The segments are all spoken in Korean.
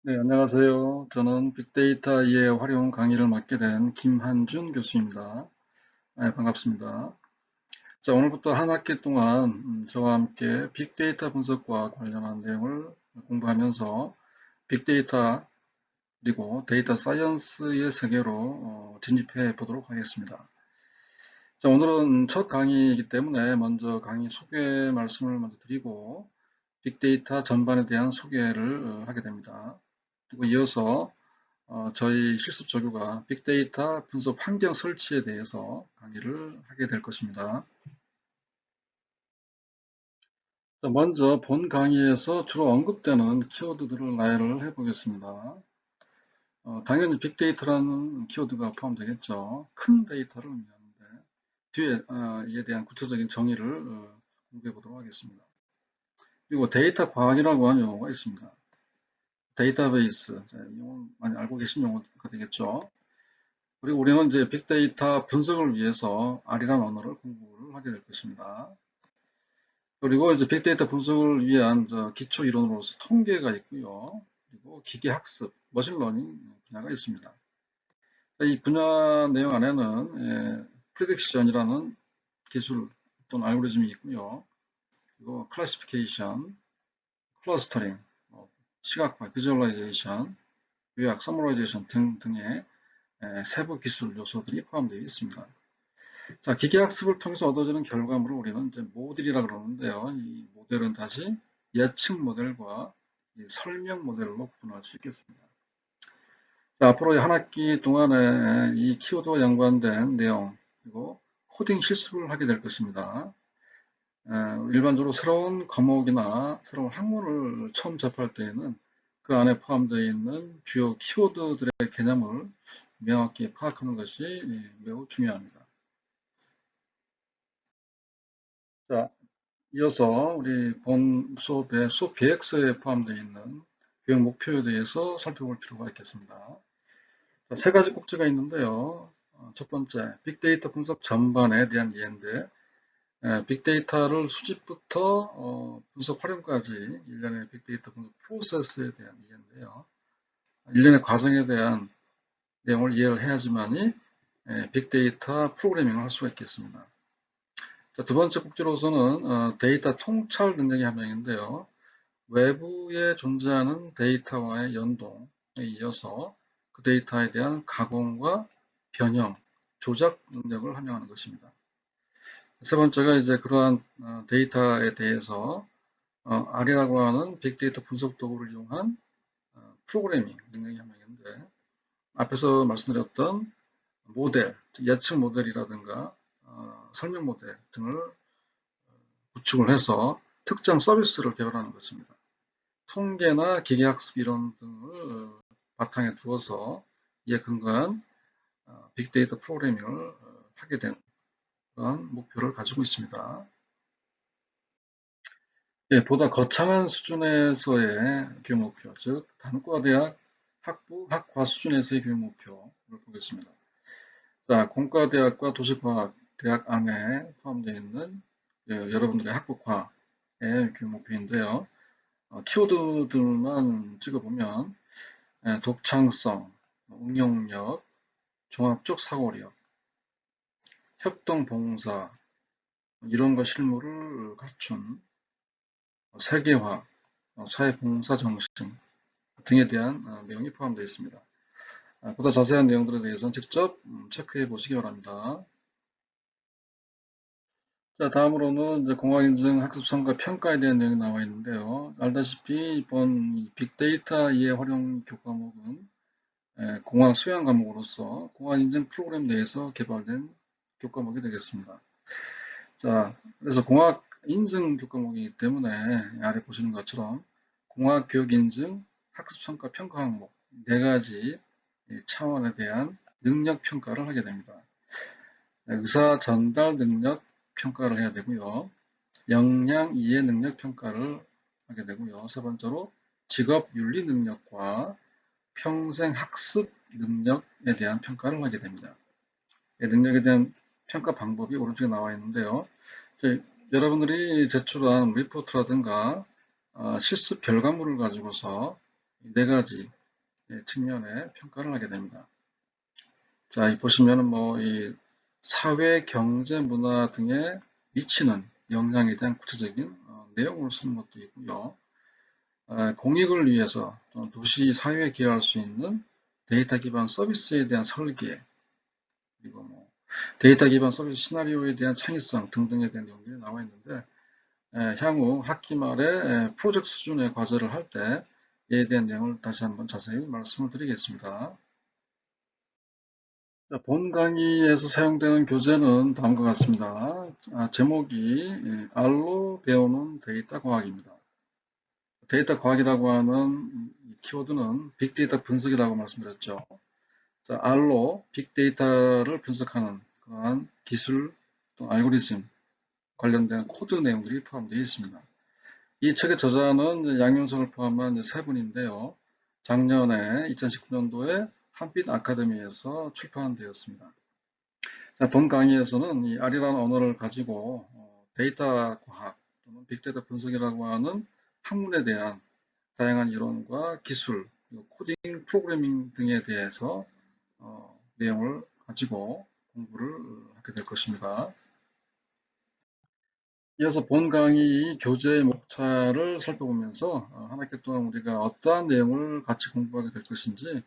네, 안녕하세요. 저는 빅데이터의 활용 강의를 맡게 된 김한준 교수입니다. 네, 반갑습니다. 자, 오늘부터 한 학기 동안 저와 함께 빅데이터 분석과 관련한 내용을 공부하면서 빅데이터 그리고 데이터 사이언스의 세계로 진입해 보도록 하겠습니다. 자, 오늘은 첫 강의이기 때문에 먼저 강의 소개 말씀을 먼저 드리고 빅데이터 전반에 대한 소개를 하게 됩니다. 그리고 이어서 저희 실습 조교가 빅데이터 분석 환경 설치에 대해서 강의를 하게 될 것입니다. 먼저 본 강의에서 주로 언급되는 키워드들을 나열을 해보겠습니다. 당연히 빅데이터라는 키워드가 포함되겠죠. 큰 데이터를 의미하는데 뒤에 이에 대한 구체적인 정의를 공부해 보도록 하겠습니다. 그리고 데이터 과학이라고 하는 용어가 있습니다. 데이터베이스, 이건 많이 알고 계신 용어가 되겠죠. 그리고 우리는 이제 빅데이터 분석을 위해서 R이라는 언어를 공부를 하게 될 것입니다. 그리고 이제 빅데이터 분석을 위한 기초 이론으로서 통계가 있고요. 그리고 기계학습, 머신러닝 분야가 있습니다. 이 분야 내용 안에는 프리딕션이라는 기술 또는 알고리즘이 있고요. 그리고 클래시피케이션, 클러스터링, 시각화, 비주얼라이제이션, 요약, 서머라이제이션 등등의 세부 기술 요소들이 포함되어 있습니다. 자, 기계학습을 통해서 얻어지는 결과물을 우리는 이제 모델이라 그러는데요. 이 모델은 다시 예측 모델과 설명 모델로 구분할 수 있겠습니다. 자, 앞으로 한 학기 동안에 이 키워드와 연관된 내용 그리고 코딩 실습을 하게 될 것입니다. 일반적으로 새로운 과목이나 새로운 학문을 처음 접할 때에는 그 안에 포함되어 있는 주요 키워드들의 개념을 명확히 파악하는 것이 매우 중요합니다. 자, 이어서 우리 본 수업의 수업 계획서에 포함되어 있는 교육 목표에 대해서 살펴볼 필요가 있겠습니다. 자, 세 가지 꼭지가 있는데요. 첫 번째, 빅데이터 분석 전반에 대한 이해인데, 빅데이터를 수집부터 분석 활용까지 일련의 빅데이터 분석 프로세스에 대한 이해인데요. 일련의 과정에 대한 내용을 이해를 해야지만이 빅데이터 프로그래밍을 할 수가 있겠습니다. 자, 두 번째 꼭지로서는 데이터 통찰 능력의 한 명인데요. 외부에 존재하는 데이터와의 연동에 이어서 그 데이터에 대한 가공과 변형, 조작 능력을 함양하는 것입니다. 세 번째가 이제 그러한 데이터에 대해서 R이라고 하는 빅데이터 분석 도구를 이용한 프로그래밍 능력이 한 명인데 앞에서 말씀드렸던 모델, 예측 모델이라든가 설명 모델 등을 구축을 해서 특정 서비스를 개발하는 것입니다. 통계나 기계학습 이론 등을 바탕에 두어서 이에 근거한 빅데이터 프로그래밍을 하게 된 그런 목표를 가지고 있습니다. 예, 보다 거창한 수준에서의 교육 목표, 즉 단과대학 학부, 학과 수준에서의 교육 목표를 보겠습니다. 자, 공과대학과 도시과학 대학 안에 포함되어 있는 여러분들의 학부과의 교육 목표인데요. 키워드들만 찍어보면 독창성, 응용력, 종합적 사고력, 협동봉사, 이론과 실무를 갖춘 세계화, 사회봉사 정신 등에 대한 내용이 포함되어 있습니다. 보다 자세한 내용들에 대해서는 직접 체크해 보시기 바랍니다. 자, 다음으로는 이제 공학인증 학습 성과 평가에 대한 내용이 나와 있는데요. 알다시피 이번 빅데이터 이해 활용 교과목은 공학 수양 과목으로서 공학인증 프로그램 내에서 개발된 교과목이 되겠습니다. 자, 그래서 공학 인증 교과목이기 때문에 아래 보시는 것처럼 공학 교육 인증 학습 성과 평가 항목 네 가지 차원에 대한 능력 평가를 하게 됩니다. 의사 전달 능력 평가를 해야 되고요. 역량 이해 능력 평가를 하게 되고요. 세 번째로 직업 윤리 능력과 평생 학습 능력에 대한 평가를 하게 됩니다. 능력에 대한 평가 방법이 오른쪽에 나와 있는데요. 여러분들이 제출한 리포트라든가 실습 결과물을 가지고서 네 가지 측면의 평가를 하게 됩니다. 자, 이 보시면은 이 사회, 경제, 문화 등에 미치는 영향에 대한 구체적인 내용을 쓰는 것도 있고요. 공익을 위해서 또는 도시 사회에 기여할 수 있는 데이터 기반 서비스에 대한 설계, 그리고 데이터 기반 서비스 시나리오에 대한 창의성 등등에 대한 내용들이 나와 있는데, 향후 학기 말에 프로젝트 수준의 과제를 할 때 이에 대한 내용을 다시 한번 자세히 말씀을 드리겠습니다. 자, 본 강의에서 사용되는 교재는 다음과 같습니다. 제목이 R로 배우는 데이터 과학입니다. 데이터 과학이라고 하는 키워드는 빅데이터 분석이라고 말씀드렸죠. 자, R로 빅데이터를 분석하는 그러한 기술 또 알고리즘 관련된 코드 내용들이 포함되어 있습니다. 이 책의 저자는 양윤석을 포함한 세 분인데요. 작년에 2019년도에 한빛 아카데미에서 출판되었습니다. 자, 본 강의에서는 이 R이라는 언어를 가지고 데이터 과학 또는 빅데이터 분석이라고 하는 학문에 대한 다양한 이론과 기술, 코딩, 프로그래밍 등에 대해서 내용을 가지고 공부를 하게 될 것입니다. 이어서 본 강의 교재의 목차를 살펴보면서 한 학기 동안 우리가 어떠한 내용을 같이 공부하게 될 것인지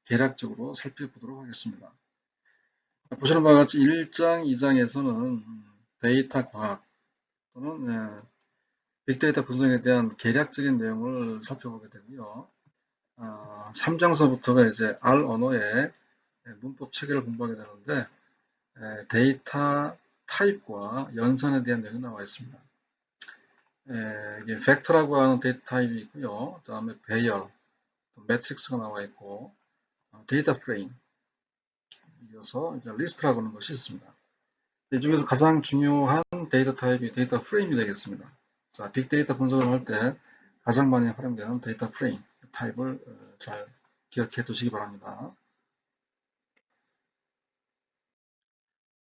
대략적으로 살펴보도록 하겠습니다. 보시는 바와 같이 1장, 2장에서는 데이터 과학 또는 빅데이터 분석에 대한 개략적인 내용을 살펴보게 되고요. 3장서부터가 이제 R 언어의 문법 체계를 공부하게 되는데 데이터 타입과 연산에 대한 내용이 나와 있습니다. 이게 팩터라고 하는 데이터 타입이 있고요. 그 다음에 배열, 매트릭스가 나와 있고 데이터 프레임, 이어서 이제 리스트라고 하는 것이 있습니다. 이 중에서 가장 중요한 데이터 타입이 데이터 프레임이 되겠습니다. 자, 빅데이터 분석을 할 때 가장 많이 활용되는 데이터 프레임 타입을 잘 기억해 두시기 바랍니다.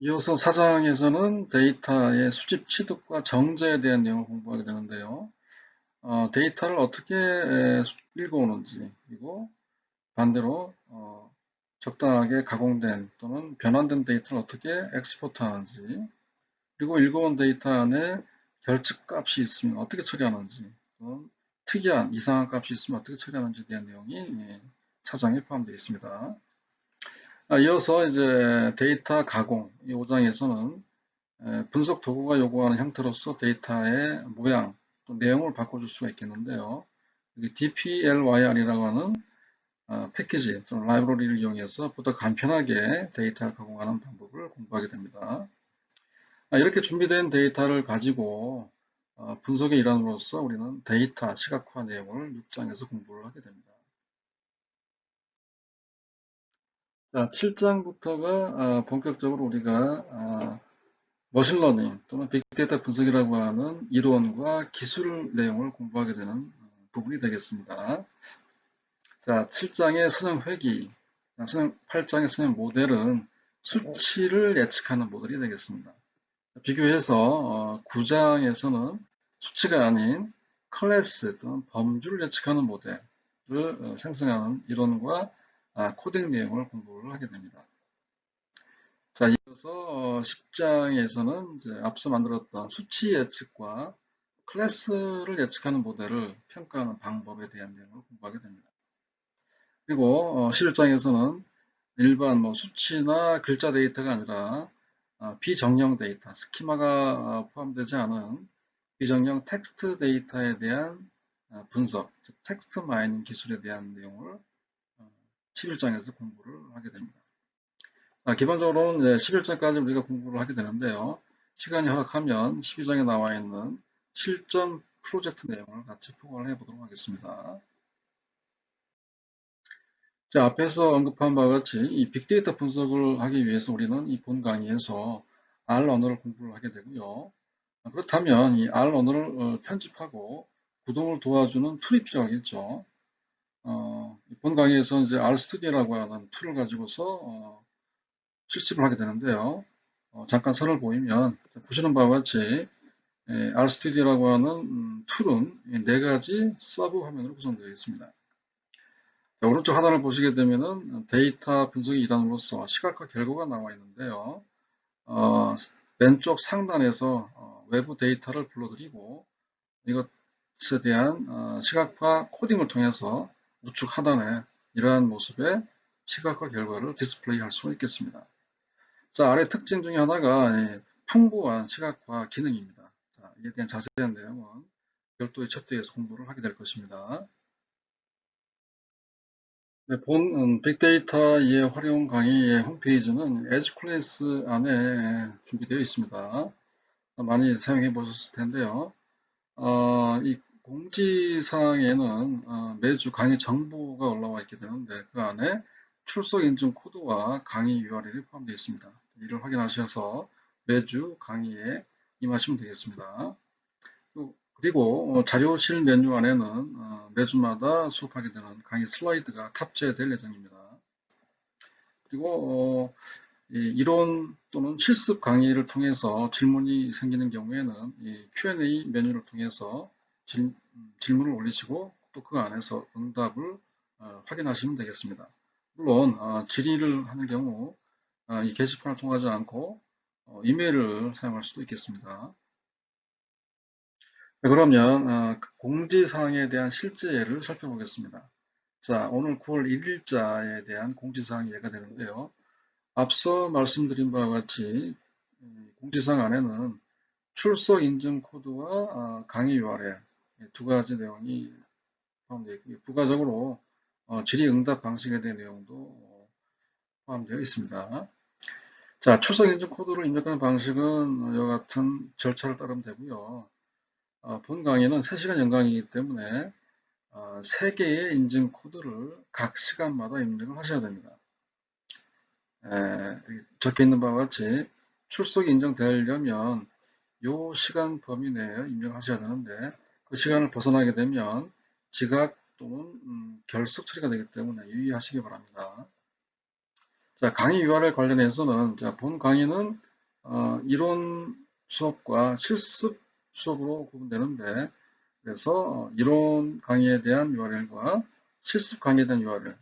이어서 4장에서는 데이터의 수집, 취득과 정제에 대한 내용을 공부하게 되는데요. 데이터를 어떻게 읽어오는지, 그리고 반대로 적당하게 가공된 또는 변환된 데이터를 어떻게 엑스포트 하는지, 그리고 읽어온 데이터 안에 결측 값이 있으면 어떻게 처리하는지, 또는 특이한 이상한 값이 있으면 어떻게 처리하는지에 대한 내용이 4장에 포함되어 있습니다. 이어서 이제 데이터 가공, 이 5장에서는 분석 도구가 요구하는 형태로서 데이터의 모양, 또 내용을 바꿔줄 수가 있겠는데요. DPLYR이라고 하는 패키지 또는 라이브러리를 이용해서 보다 간편하게 데이터를 가공하는 방법을 공부하게 됩니다. 이렇게 준비된 데이터를 가지고 분석의 일환으로서 우리는 데이터 시각화 내용을 6장에서 공부를 하게 됩니다. 자, 7장부터가 본격적으로 우리가 머신러닝 또는 빅데이터 분석이라고 하는 이론과 기술 내용을 공부하게 되는 부분이 되겠습니다. 자, 7장의 선형 회귀, 8장의 선형 모델은 수치를 예측하는 모델이 되겠습니다. 비교해서 9장에서는 수치가 아닌 클래스 또는 범주를 예측하는 모델을 생성하는 이론과 코딩 내용을 공부를 하게 됩니다. 자, 이어서 10장에서는 이제 앞서 만들었던 수치 예측과 클래스를 예측하는 모델을 평가하는 방법에 대한 내용을 공부하게 됩니다. 그리고 11장에서는 일반 수치나 글자 데이터가 아니라 비정령 데이터, 스키마가 포함되지 않은 비정령 텍스트 데이터에 대한 분석, 즉 텍스트 마이닝 기술에 대한 내용을 11장에서 공부를 하게 됩니다. 기본적으로는 11장까지 우리가 공부를 하게 되는데요. 시간이 허락하면 12장에 나와 있는 실전 프로젝트 내용을 같이 포괄을 해보도록 하겠습니다. 자, 앞에서 언급한 바와 같이 이 빅데이터 분석을 하기 위해서 우리는 이 본 강의에서 R 언어를 공부를 하게 되고요. 그렇다면 이 R 언어를 편집하고 구동을 도와주는 툴이 필요하겠죠. 본 강의에서 이제 R 스튜디오라고 하는 툴을 가지고서 실습을 하게 되는데요. 잠깐 선을 보이면 보시는 바와 같이 R 스튜디오라고 하는 툴은 네 가지 서브 화면으로 구성되어 있습니다. 자, 오른쪽 하단을 보시게 되면은 데이터 분석의 일환으로서 시각화 결과가 나와 있는데요. 어, 왼쪽 상단에서 외부 데이터를 불러들이고 이것에 대한 시각화 코딩을 통해서 우측 하단에 이러한 모습의 시각화 결과를 디스플레이할 수 있겠습니다. 자, 아래 특징 중에 하나가 풍부한 시각화 기능입니다. 자, 이에 대한 자세한 내용은 별도의 챕터에서 공부를 하게 될 것입니다. 네, 본 빅데이터의 활용 강의의 홈페이지는 에듀클래스 안에 준비되어 있습니다. 많이 사용해 보셨을 텐데요. 이 공지사항에는 매주 강의 정보가 올라와 있게 되는데 그 안에 출석 인증 코드와 강의 URL이 포함되어 있습니다. 이를 확인하셔서 매주 강의에 임하시면 되겠습니다. 그리고 자료실 메뉴 안에는 매주마다 수업하게 되는 강의 슬라이드가 탑재될 예정입니다. 그리고 이론 또는 실습 강의를 통해서 질문이 생기는 경우에는 이 Q&A 메뉴를 통해서 질문을 올리시고 또 그 안에서 응답을 확인하시면 되겠습니다. 물론 질의를 하는 경우 이 게시판을 통하지 않고 이메일을 사용할 수도 있겠습니다. 네, 그러면 그 공지사항에 대한 실제 예를 살펴보겠습니다. 자, 오늘 9월 1일자에 대한 공지사항이 예가 되는데요. 앞서 말씀드린 바와 같이 공지사항 안에는 출석 인증 코드와 강의 URL 두 가지 내용이 포함되어 있고요. 부가적으로 질의응답 방식에 대한 내용도 포함되어 있습니다. 자, 출석 인증 코드를 입력하는 방식은 이와 같은 절차를 따르면 되고요. 본 강의는 3시간 연강이기 때문에 3개의 인증 코드를 각 시간마다 입력을 하셔야 됩니다. 적혀 있는 바와 같이 출석이 인정되려면 이 시간 범위 내에 입력하셔야 되는데 그 시간을 벗어나게 되면 지각 또는 결석 처리가 되기 때문에 유의하시기 바랍니다. 자, 강의 URL 관련해서는 본 강의는 이론 수업과 실습 수업으로 구분되는데 그래서 이론 강의에 대한 URL과 실습 강의에 대한 URL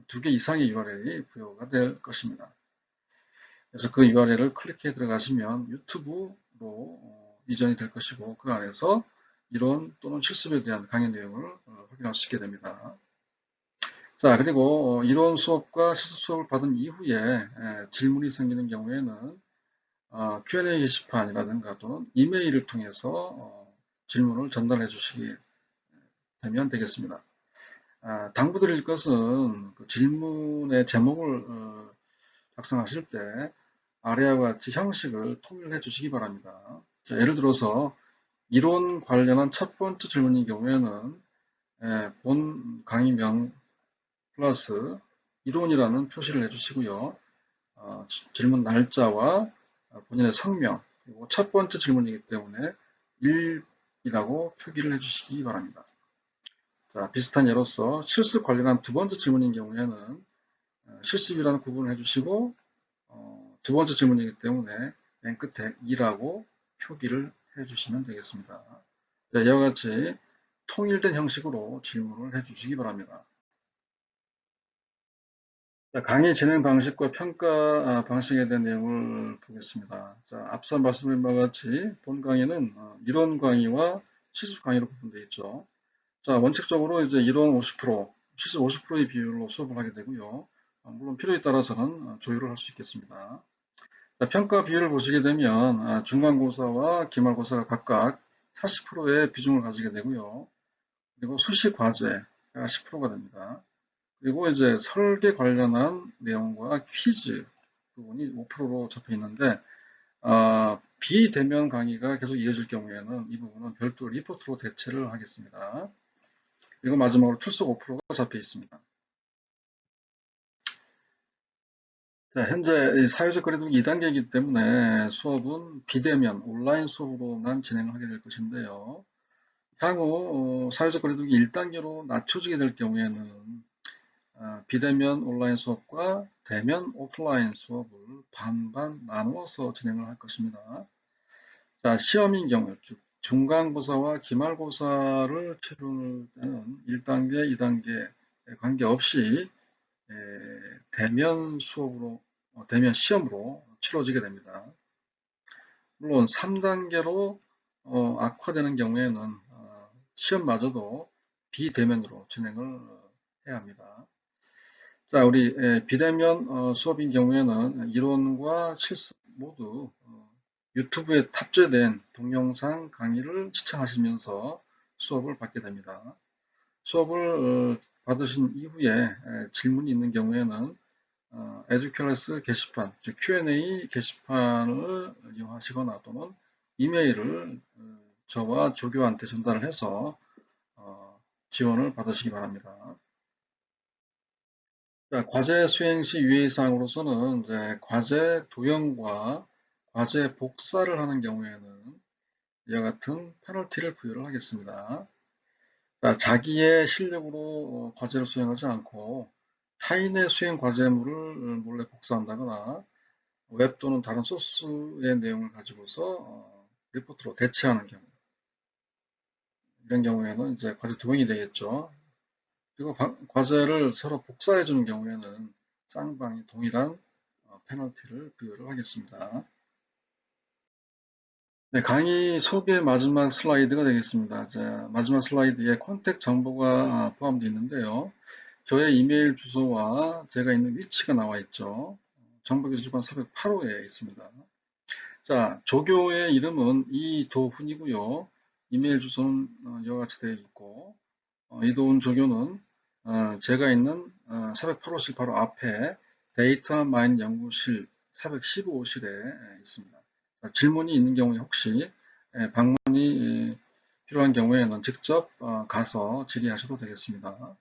두 개 이상의 URL이 부여가 될 것입니다. 그래서 그 URL을 클릭해 들어가시면 유튜브로 이전이 될 것이고 그 안에서 이론 또는 실습에 대한 강의 내용을 확인할 수 있게 됩니다. 자, 그리고 이론 수업과 실습 수업을 받은 이후에 질문이 생기는 경우에는 Q&A 게시판이라든가 또는 이메일을 통해서 질문을 전달해 주시게 되면 되겠습니다. 당부드릴 것은 그 질문의 제목을 작성하실 때 아래와 같이 형식을 통일해 주시기 바랍니다. 자, 예를 들어서 이론 관련한 첫 번째 질문인 경우에는 본 강의명 플러스 이론이라는 표시를 해주시고요. 질문 날짜와 본인의 성명 그리고 첫 번째 질문이기 때문에 1이라고 표기를 해주시기 바랍니다. 자, 비슷한 예로서 실습 관련한 두 번째 질문인 경우에는 실습이라는 구분을 해주시고 두 번째 질문이기 때문에 맨 끝에 2라고 표기를 해주시면 되겠습니다. 자, 이와 같이 통일된 형식으로 질문을 해주시기 바랍니다. 자, 강의 진행 방식과 평가 방식에 대한 내용을 보겠습니다. 자, 앞서 말씀드린 바와 같이 본 강의는 이론 강의와 실습 강의로 구분되어 있죠. 자, 원칙적으로 이제 이론 50%, 실습 50%의 비율로 수업을 하게 되고요. 물론 필요에 따라서는 조율을 할 수 있겠습니다. 자, 평가 비율을 보시게 되면 중간고사와 기말고사가 각각 40%의 비중을 가지게 되고요. 그리고 수시 과제가 10%가 됩니다. 그리고 이제 설계 관련한 내용과 퀴즈 부분이 5%로 잡혀 있는데 비대면 강의가 계속 이어질 경우에는 이 부분은 별도 리포트로 대체를 하겠습니다. 그리고 마지막으로 출석 5%가 잡혀 있습니다. 자, 현재 사회적 거리두기 2단계이기 때문에 수업은 비대면 온라인 수업으로만 진행을 하게 될 것인데요. 향후 사회적 거리두기 1단계로 낮춰지게 될 경우에는 비대면 온라인 수업과 대면 오프라인 수업을 반반 나누어서 진행을 할 것입니다. 자, 시험인 경우, 즉 중간고사와 기말고사를 치를 때는 1단계, 2단계 관계없이 대면 수업으로, 대면 시험으로 치러지게 됩니다. 물론 3단계로 악화되는 경우에는 시험마저도 비대면으로 진행을 해야 합니다. 자, 우리 비대면 수업인 경우에는 이론과 실습 모두 유튜브에 탑재된 동영상 강의를 시청하시면서 수업을 받게 됩니다. 수업을 받으신 이후에 질문이 있는 경우에는 에듀클래스 게시판, 즉 Q&A 게시판을 이용하시거나 또는 이메일을 저와 조교한테 전달을 해서 지원을 받으시기 바랍니다. 자, 과제 수행 시 유의사항으로서는 이제 과제 도형과 과제 복사를 하는 경우에는 이와 같은 페널티를 부여를 하겠습니다. 자, 자기의 실력으로 과제를 수행하지 않고 타인의 수행 과제물을 몰래 복사한다거나 웹 또는 다른 소스의 내용을 가지고서 리포트로 대체하는 경우, 이런 경우에는 이제 과제 도형이 되겠죠. 그리고 과제를 서로 복사해 주는 경우에는 쌍방이 동일한 페널티를 부여를 하겠습니다. 네, 강의 소개 마지막 슬라이드가 되겠습니다. 자, 마지막 슬라이드에 컨택 정보가 포함되어 있는데요. 저의 이메일 주소와 제가 있는 위치가 나와 있죠. 정보교수관 408호에 있습니다. 자, 조교의 이름은 이도훈이고요. 이메일 주소는 이와 같이 되어 있고, 이도훈 조교는 제가 있는 408호실 바로 앞에 데이터 마인 연구실 415호실에 있습니다. 자, 질문이 있는 경우에 혹시 방문이 필요한 경우에는 직접 가서 질의하셔도 되겠습니다.